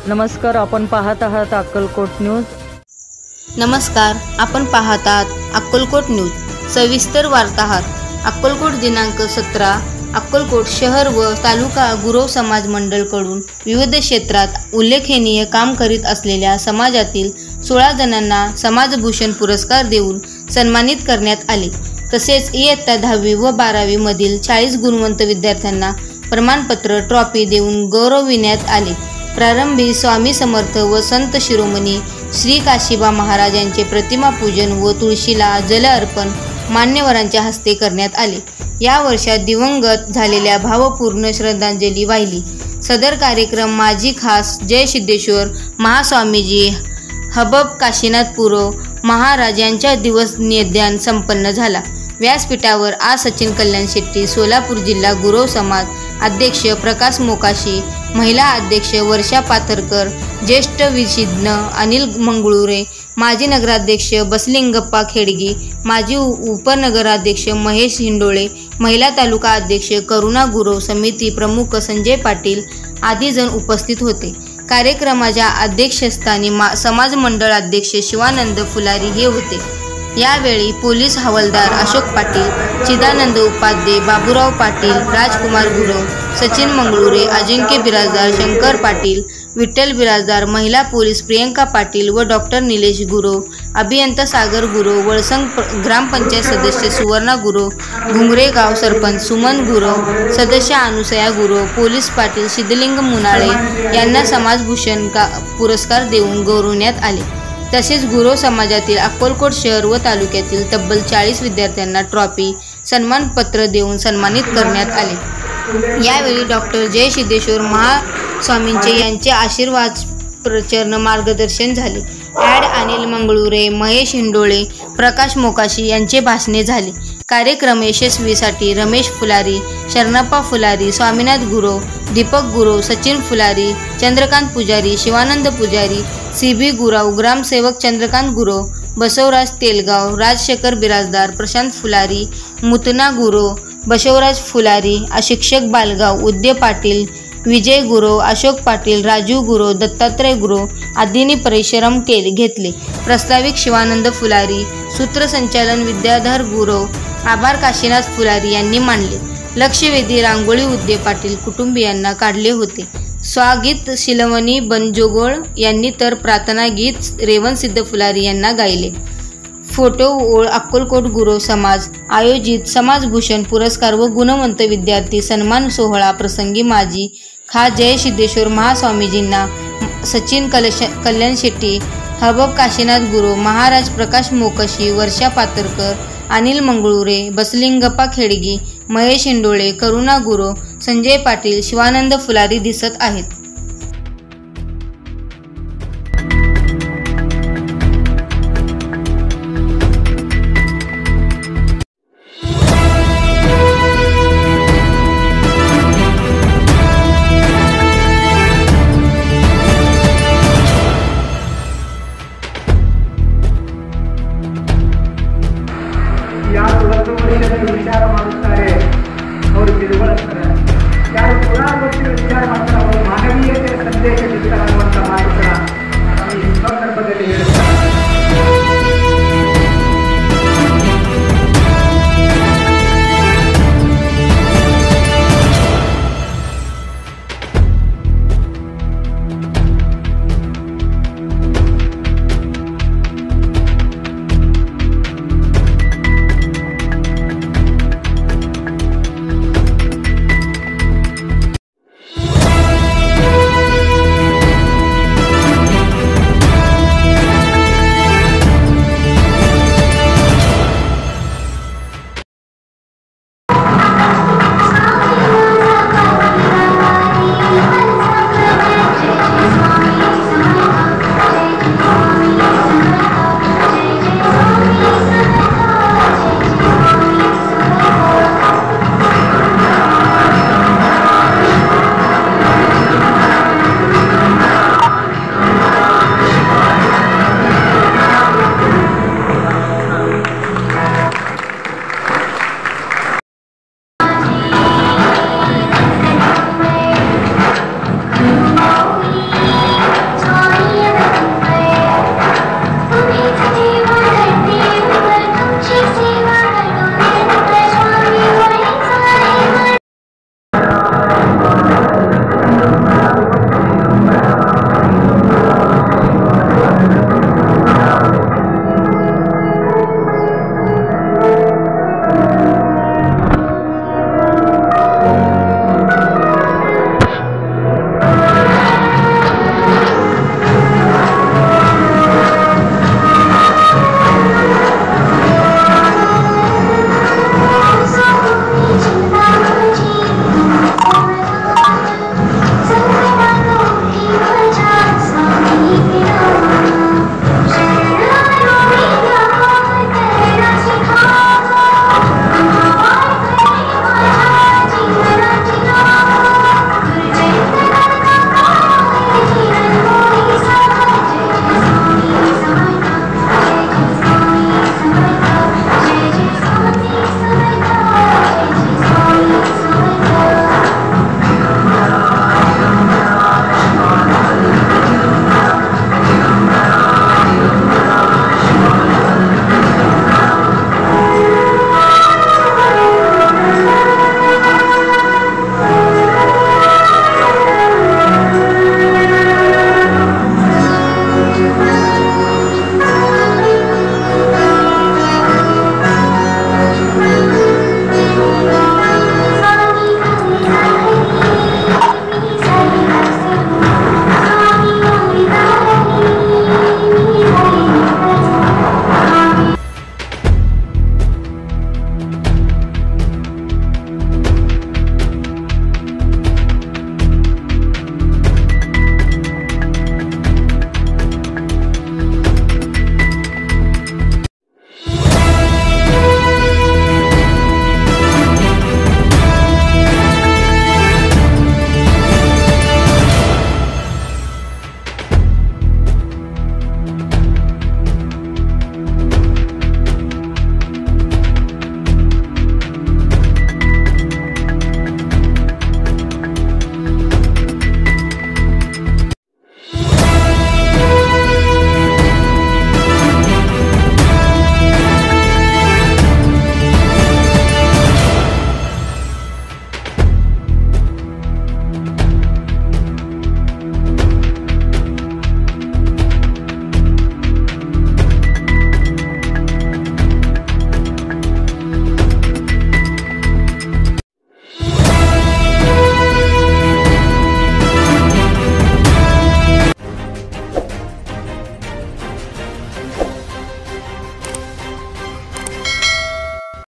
नमस्कार, आपण पाहत आहात अक्कलकोट न्यूज। नमस्कार, आपण पाहत आहात अक्कलकोट न्यूज। सविस्तर वार्ताहर। अक्कलकोट दिनांक 17 अक्कलकोट शहर व तालुका गुरव समाज मंडळ कडून विविध क्षेत्रात उल्लेखनीय काम करीत असलेल्या समाजातील 16 जणांना समाजभूषण पुरस्कार देऊन सन्मानित करण्यात आले। तसेच इयत्ता 10वी व 12वी मधील 40 गुणवंत विद्यार्थ्यांना प्रमाणपत्र ट्रॉफी देऊन गौरविण्यात आले। प्रारंभी स्वामी समर्थ व संत शिरोमणी श्री काशीबा महाराज यांचे प्रतिमा पूजन व तुळशीला जल अर्पण मान्यवरांच्या हस्ते करण्यात आले। या वर्षात दिवंगत झालेल्या भावपूर्ण श्रद्धांजली वाहिली। सदर कार्यक्रम माजी खास जय सिद्धेश्वर महास्वामीजी हबब काशीनाथ पुरो महाराज यांच्या दिवस निवेदन संपन्न झाला। व्यासपीठावर आज सचिन कल्याण शेट्टी, सोलापूर जिल्हा गुरव समाज अध्यक्ष प्रकाश मोकाशी, महिला अध्यक्ष वर्षा पाथरकर, ज्येष्ठ विधिज्ञ अनिल मंगळुरे, माजी नगराध्यक्ष बसलिंगप्पा खेडगी, माजी उपनगराध्यक्ष महेश हिंडोळे, महिला तालुका अध्यक्ष करुणा गुरव समिती प्रमुख संजय पाटील आदी जण उपस्थित होते। कार्यक्रमाच्या अध्यक्षस्थानी समाज मंडळ अध्यक्ष शिवानंद फुलारी हे होते। यावेळी पोलीस हवालदार अशोक पाटील, चिदानंद उपाध्ये, बाबूराव पाटील, राजकुमार गुरव, सचिन मंगळुरे, अजिंक्य बिराजदार, शंकर पाटील, विठ्ठल बिराजदार, महिला पोलीस प्रियंका पाटील व डॉक्टर निलेश गुरव, अभियंता सागर गुरव, वळसंग ग्रामपंचायत सदस्य सुवर्णा गुरव, घुंगरे गाव सरपंच सुमन गुरव, सदस्य अनुसया गुरव, पोलीस पाटील सिद्धलिंग मुनाळे यांना समाजभूषण पुरस्कार देऊन गौरवण्यात आले। तसेच गुरव समाजातील अक्कलकोट शहर व तालुक्यातील तब्बल 40 विद्यार्थ्यांना ट्रॉफी, सन्मानपत्र देऊन सन्मानित करण्यात आले। यावेळी डॉक्टर जय सिद्धेश्वर महास्वामींचे यांचे आशीर्वाद प्रचरण मार्गदर्शन झाले। ॲड अनिल मंगळुरे, महेश हिंडोळे, प्रकाश मोकाशी यांचे भाषणे झाले। कार्यक्रम यशस्वीसाठी रमेश फुलारी, शरणप्पा फुलारी, स्वामीनाथ गुरव, दीपक गुरव, सचिन फुलारी, चंद्रकांत पुजारी, शिवानंद पुजारी, सीबी गुराव, ग्रामसेवक चंद्रकांत गुरव, बसवराज तेलगाव, राजशेखर बिराजदार, प्रशांत फुलारी, मुतना गुरव, बसवराज फुलारी, शिक्षक बालगाव, उदय पाटील, विजय गुरव, अशोक पाटील, राजू गुरव, दत्तात्रय गुरव आदींनी परिश्रम घेतले। प्रस्ताविक शिवानंद फुलारी, सूत्रसंचालन विद्याधर गुरव, आभार काशीनाथ फुलारी यांनी मानले। लक्षवेधी रांगोळी उदय पाटील कुटुंबियांना काढले होते। स्वागीत शिलवणी बनजोगोळ यांनी तर प्रार्थना गीत रेवणसिद्ध फुलारी यांना गायले। फोटो ओळ अक्कलकोट गुरव समाज आयोजित समाजभूषण पुरस्कार व गुणवंत विद्यार्थी सन्मान सोहळा प्रसंगी माजी खास जय सिद्धेश्वर महास्वामीजींना सचिन कल्याण शेट्टी, हबब काशीनाथ गुरव महाराज, प्रकाश मोकाशी, वर्षा पाथरकर, अनिल मंगळुरे, बसलिंगप्पा खेडगी, महेश हिंडोळे, करुणा गुरव, संजय पाटील, शिवानंद फुलारी दिसत आहेत।